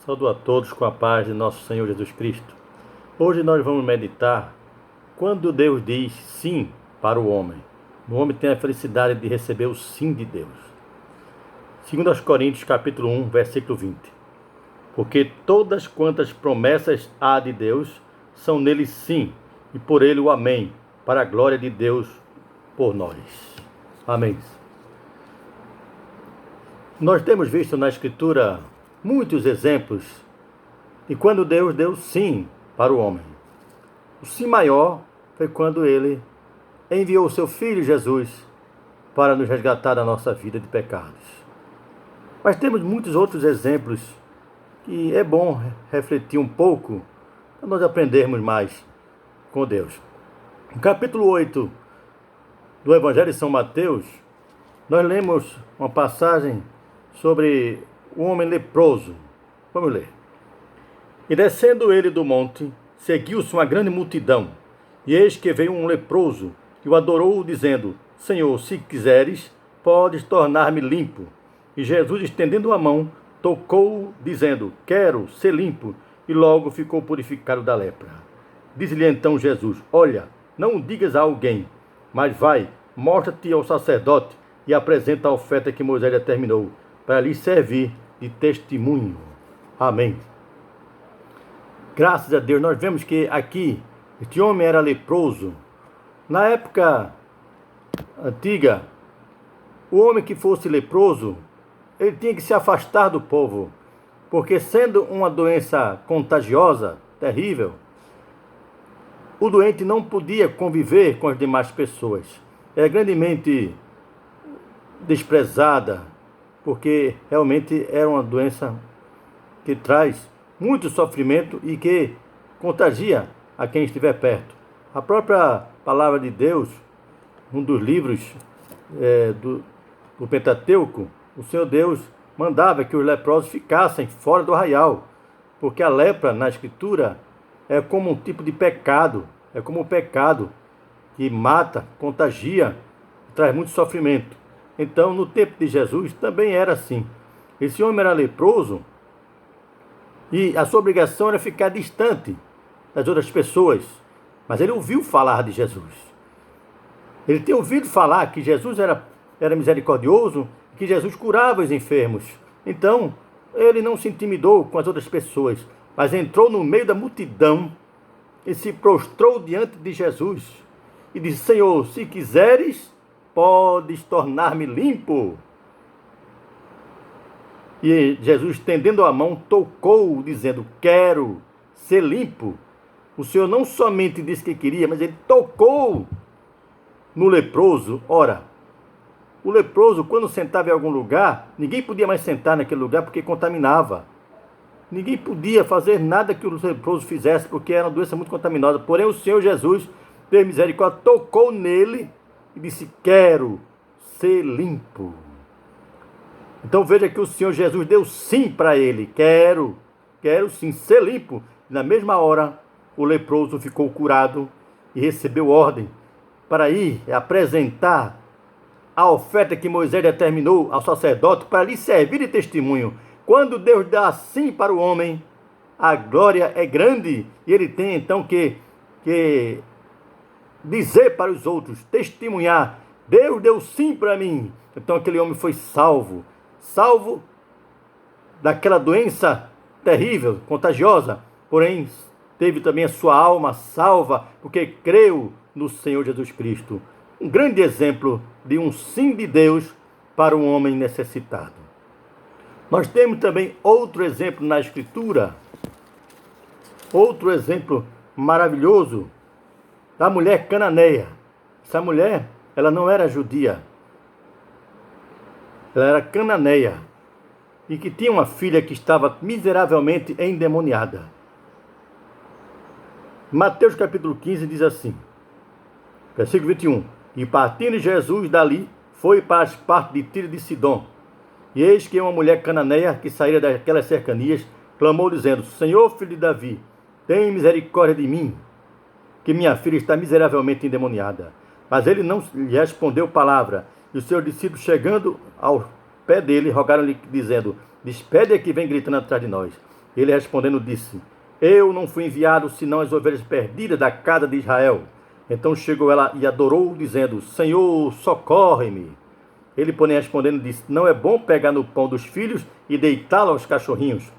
Saúdo a todos com a paz de nosso Senhor Jesus Cristo. Hoje nós vamos meditar quando Deus diz sim para o homem. O homem tem a felicidade de receber o sim de Deus. 2 Coríntios capítulo 1, versículo 20. Porque todas quantas promessas há de Deus são nele sim, e por ele o amém, para a glória de Deus por nós. Amém. Nós temos visto na Escritura muitos exemplos de quando Deus deu sim para o homem. O sim maior foi quando ele enviou o seu Filho Jesus para nos resgatar da nossa vida de pecados. Mas temos muitos outros exemplos que é bom refletir um pouco para nós aprendermos mais com Deus. No capítulo 8 do Evangelho de São Mateus, nós lemos uma passagem sobre o homem leproso. Vamos ler. E descendo ele do monte, seguiu-se uma grande multidão. E eis que veio um leproso, e o adorou, dizendo: Senhor, se quiseres, podes tornar-me limpo. E Jesus, estendendo a mão, tocou-o, dizendo: Quero ser limpo. E logo ficou purificado da lepra. Diz-lhe então Jesus: Olha, não o digas a alguém, mas vai, mostra-te ao sacerdote e apresenta a oferta que Moisés determinou, para lhe servir de testemunho. Amém. Graças a Deus, nós vemos que aqui, este homem era leproso. Na época antiga, o homem que fosse leproso, ele tinha que se afastar do povo, porque sendo uma doença contagiosa, terrível, o doente não podia conviver com as demais pessoas. Era grandemente desprezada, porque realmente era uma doença que traz muito sofrimento e que contagia a quem estiver perto. A própria palavra de Deus, um dos livros do Pentateuco, o Senhor Deus mandava que os leprosos ficassem fora do arraial, porque a lepra na Escritura é como um tipo de pecado, é como um pecado que mata, contagia, traz muito sofrimento. Então, no tempo de Jesus, também era assim. Esse homem era leproso e a sua obrigação era ficar distante das outras pessoas. Mas ele ouviu falar de Jesus. Ele tinha ouvido falar que Jesus era misericordioso, que Jesus curava os enfermos. Então, ele não se intimidou com as outras pessoas, mas entrou no meio da multidão e se prostrou diante de Jesus e disse: Senhor, se quiseres, podes tornar-me limpo. E Jesus, estendendo a mão, tocou-o, dizendo: Quero ser limpo. O Senhor não somente disse que queria, mas ele tocou no leproso. Ora, o leproso, quando sentava em algum lugar, ninguém podia mais sentar naquele lugar porque contaminava. Ninguém podia fazer nada que o leproso fizesse, porque era uma doença muito contaminosa. Porém, o Senhor Jesus, teve misericórdia, tocou nele e disse: Quero ser limpo. Então veja que o Senhor Jesus deu sim para ele: Quero sim ser limpo. E na mesma hora, o leproso ficou curado e recebeu ordem para ir apresentar a oferta que Moisés determinou ao sacerdote para lhe servir de testemunho. Quando Deus dá sim para o homem, a glória é grande e ele tem então que dizer para os outros, testemunhar: Deus deu sim para mim. Então aquele homem foi salvo daquela doença terrível, contagiosa, porém teve também a sua alma salva, porque creu no Senhor Jesus Cristo. Um grande exemplo de um sim de Deus para um homem necessitado. Nós temos também outro exemplo na Escritura, outro exemplo maravilhoso, da mulher cananeia. Essa mulher, ela não era judia, ela era cananeia, e que tinha uma filha que estava miseravelmente endemoniada. Mateus capítulo 15 diz assim, versículo 21, E partindo Jesus dali, foi para as partes de Tiro e de Sidom. E eis que uma mulher cananeia, que saíra daquelas cercanias, clamou dizendo: Senhor, filho de Davi, tem misericórdia de mim, que minha filha está miseravelmente endemoniada. Mas ele não lhe respondeu palavra. E os seus discípulos, chegando ao pé dele, rogaram-lhe, dizendo: Despede a que vem gritando atrás de nós. Ele respondendo disse: eu não fui enviado senão as ovelhas perdidas da casa de Israel. Então chegou ela e adorou, dizendo: Senhor, socorre-me. Ele, porém, respondendo, disse: não é bom pegar no pão dos filhos e deitá-lo aos cachorrinhos.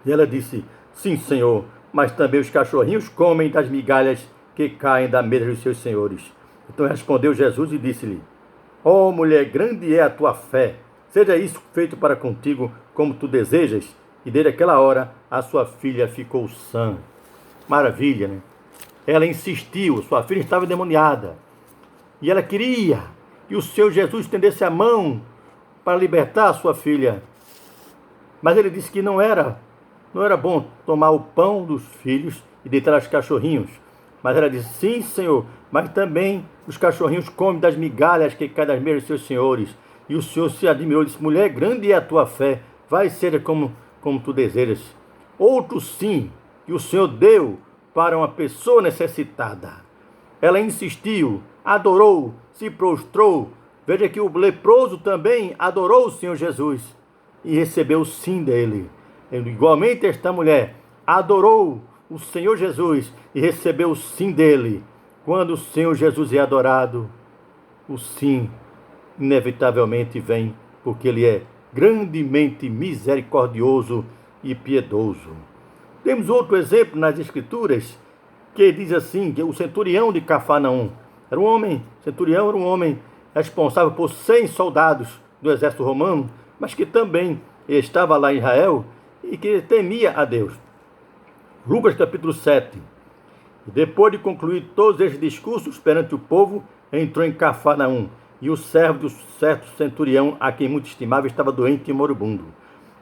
E ela disse: sim, Senhor, mas também os cachorrinhos comem das migalhas que caem da mesa dos seus senhores. Então respondeu Jesus e disse-lhe: ó mulher, grande é a tua fé, seja isso feito para contigo como tu desejas. E desde aquela hora a sua filha ficou sã. Maravilha, né? Ela insistiu, sua filha estava endemoniada. E ela queria que o Senhor Jesus estendesse a mão para libertar a sua filha. Mas ele disse que não era bom tomar o pão dos filhos e deitar aos cachorrinhos. Mas ela disse: sim, Senhor, mas também os cachorrinhos comem das migalhas que caem das mesas dos seus senhores. E o Senhor se admirou e disse: mulher, grande é a tua fé, vai ser como tu desejas. Outro sim, que o Senhor deu para uma pessoa necessitada. Ela insistiu, adorou, se prostrou. Veja que o leproso também adorou o Senhor Jesus e recebeu o sim dele. Igualmente esta mulher adorou o Senhor Jesus e recebeu o sim dele. Quando o Senhor Jesus é adorado, o sim inevitavelmente vem, porque ele é grandemente misericordioso e piedoso. Temos outro exemplo nas Escrituras, que diz assim, que o centurião de Cafarnaum era um homem, centurião era um homem responsável por 100 soldados do exército romano, mas que também estava lá em Israel e que temia a Deus. Lucas capítulo 7. Depois de concluir todos esses discursos perante o povo, entrou em Cafarnaum, e o servo do certo centurião, a quem muito estimava, estava doente e moribundo.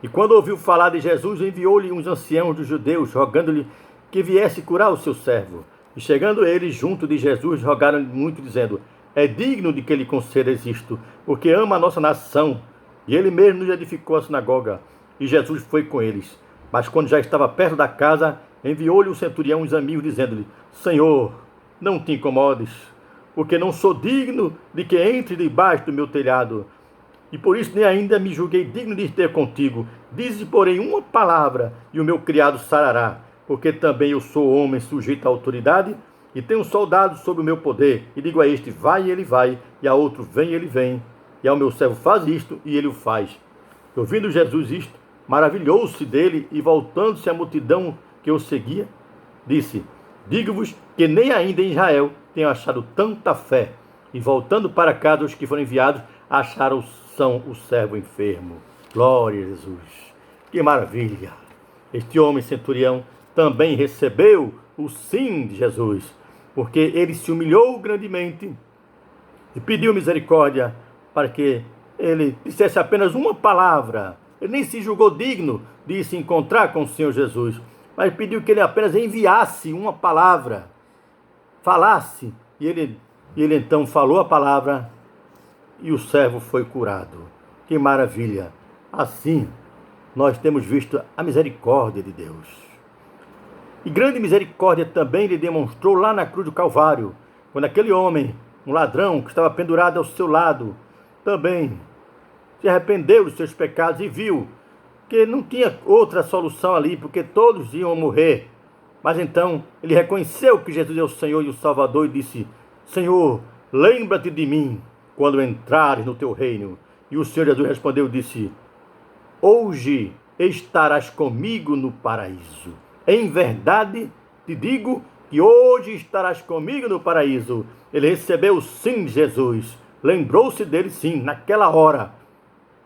E quando ouviu falar de Jesus, enviou-lhe uns anciãos dos judeus, rogando-lhe que viesse curar o seu servo. E chegando eles junto de Jesus, rogaram-lhe muito, dizendo: é digno de que lhe concedas isto, porque ama a nossa nação. E ele mesmo nos edificou a sinagoga. E Jesus foi com eles. Mas quando já estava perto da casa, enviou-lhe o centurião uns amigos, dizendo-lhe: Senhor, não te incomodes, porque não sou digno de que entre debaixo do meu telhado. E por isso nem ainda me julguei digno de ter contigo. Dize, porém, uma palavra, e o meu criado sarará. Porque também eu sou homem sujeito à autoridade, e tenho soldados sob o meu poder. E digo a este: vai, e ele vai, e a outro: vem, e ele vem. E ao meu servo: faz isto, e ele o faz. E ouvindo Jesus isto, maravilhou-se dele, e voltando-se à multidão que o seguia, disse: digo-vos que nem ainda em Israel tenho achado tanta fé. E voltando para casa, os que foram enviados acharam o servo enfermo. Glória a Jesus. Que maravilha! Este homem centurião também recebeu o sim de Jesus, porque ele se humilhou grandemente e pediu misericórdia para que ele dissesse apenas uma palavra. Ele nem se julgou digno de se encontrar com o Senhor Jesus, mas pediu que ele apenas enviasse uma palavra, falasse, e ele então falou a palavra, e o servo foi curado. Que maravilha! Assim, nós temos visto a misericórdia de Deus. E grande misericórdia também ele demonstrou lá na cruz do Calvário, quando aquele homem, um ladrão que estava pendurado ao seu lado, também se arrependeu dos seus pecados e viu que não tinha outra solução ali, porque todos iam morrer. Mas então ele reconheceu que Jesus é o Senhor e o Salvador e disse: Senhor, lembra-te de mim quando entrares no teu reino. E o Senhor Jesus respondeu e disse: hoje estarás comigo no paraíso. Em verdade te digo que hoje estarás comigo no paraíso. Ele recebeu o sim de Jesus, lembrou-se dele sim, naquela hora.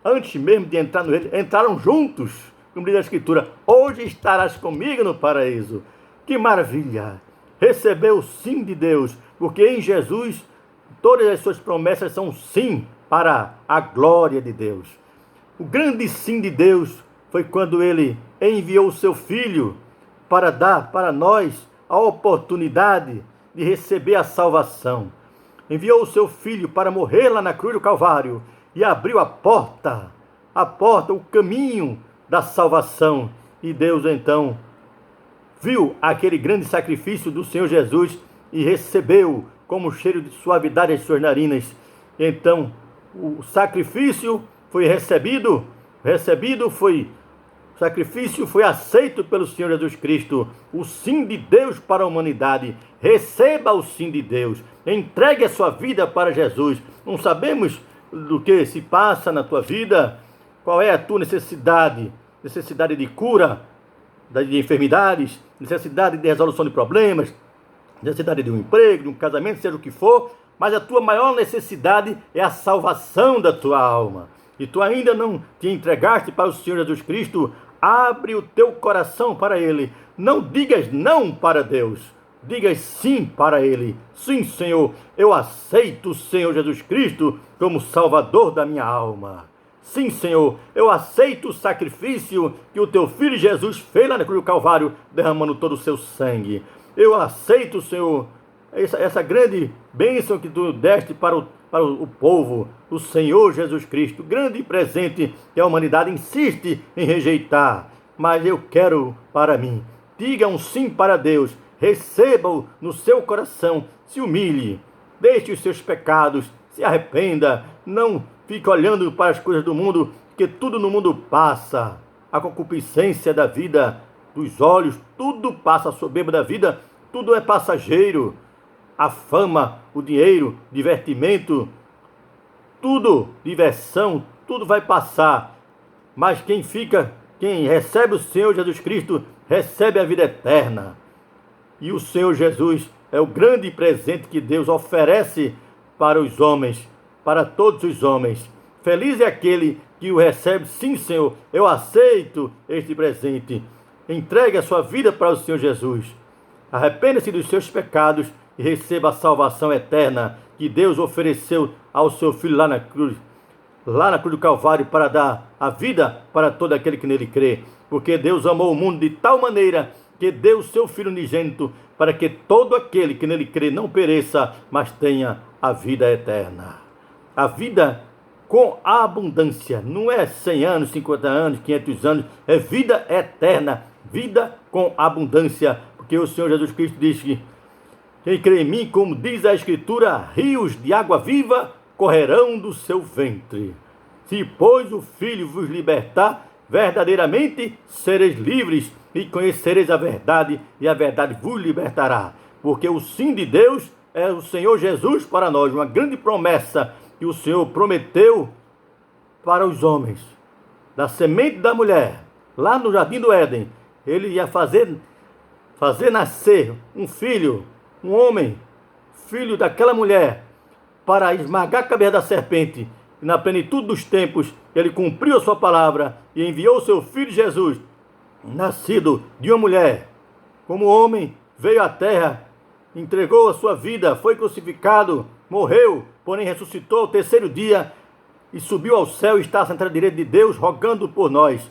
Antes mesmo de entrar no reino, entraram juntos, como diz a Escritura: hoje estarás comigo no paraíso. Que maravilha! Recebeu o sim de Deus, porque em Jesus todas as suas promessas são sim para a glória de Deus. O grande sim de Deus foi quando ele enviou o seu Filho para dar para nós a oportunidade de receber a salvação. Enviou o seu Filho para morrer lá na cruz do Calvário e abriu a porta, o caminho da salvação. E Deus então viu aquele grande sacrifício do Senhor Jesus e recebeu como cheiro de suavidade as suas narinas. Então o sacrifício foi recebido, sacrifício foi aceito pelo Senhor Jesus Cristo, o sim de Deus para a humanidade. Receba o sim de Deus, entregue a sua vida para Jesus. Não sabemos do que se passa na tua vida, qual é a tua necessidade, necessidade de cura, de enfermidades, necessidade de resolução de problemas, necessidade de um emprego, de um casamento, seja o que for, mas a tua maior necessidade é a salvação da tua alma. E tu ainda não te entregaste para o Senhor Jesus Cristo, abre o teu coração para Ele. Não digas não para Deus, digas sim para Ele. Sim, Senhor, eu aceito o Senhor Jesus Cristo como Salvador da minha alma. Sim, Senhor, eu aceito o sacrifício que o teu Filho Jesus fez lá na cruz do Calvário, derramando todo o seu sangue. Eu aceito, Senhor, essa grande bênção que tu deste para o povo, o Senhor Jesus Cristo, grande presente que a humanidade insiste em rejeitar, mas eu quero para mim. Diga um sim para Deus, receba-o no seu coração, se humilhe, deixe os seus pecados, se arrependa, não fique olhando para as coisas do mundo, porque tudo no mundo passa, a concupiscência da vida, dos olhos, tudo passa, a soberba da vida, tudo é passageiro. A fama, o dinheiro, divertimento, tudo, diversão, tudo vai passar. Mas quem recebe o Senhor Jesus Cristo, recebe a vida eterna. E o Senhor Jesus é o grande presente que Deus oferece para os homens, para todos os homens. Feliz é aquele que o recebe. Sim, Senhor, eu aceito este presente. Entregue a sua vida para o Senhor Jesus. Arrependa-se dos seus pecados e receba a salvação eterna que Deus ofereceu ao seu Filho lá na cruz do Calvário, para dar a vida para todo aquele que nele crê. Porque Deus amou o mundo de tal maneira que deu o seu Filho unigênito, para que todo aquele que nele crê não pereça, mas tenha a vida eterna. A vida com abundância, não é 100 anos, 50 anos, 500 anos, é vida eterna, vida com abundância, porque o Senhor Jesus Cristo diz que quem crê em mim, como diz a Escritura, rios de água viva correrão do seu ventre. Se, pois, o Filho vos libertar, verdadeiramente sereis livres e conhecereis a verdade, e a verdade vos libertará. Porque o sim de Deus é o Senhor Jesus para nós, uma grande promessa que o Senhor prometeu para os homens. Da semente da mulher, lá no Jardim do Éden, ele ia fazer nascer um filho, um homem, filho daquela mulher, para esmagar a cabeça da serpente. E na plenitude dos tempos, ele cumpriu a sua palavra e enviou o seu Filho Jesus, nascido de uma mulher. Como homem, veio à terra, entregou a sua vida, foi crucificado, morreu, porém ressuscitou ao terceiro dia e subiu ao céu e está sentado à direita de Deus, rogando por nós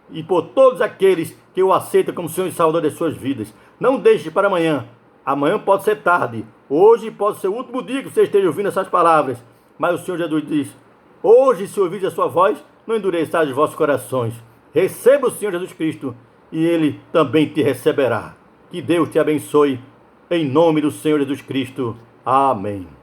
e por todos aqueles que o aceitam como Senhor e Salvador das suas vidas. Não deixe para amanhã. Amanhã pode ser tarde. Hoje pode ser o último dia que você esteja ouvindo essas palavras. Mas o Senhor Jesus diz: hoje, se ouvirdes a sua voz, não endureçais os vossos corações. Receba o Senhor Jesus Cristo e Ele também te receberá. Que Deus te abençoe. Em nome do Senhor Jesus Cristo. Amém.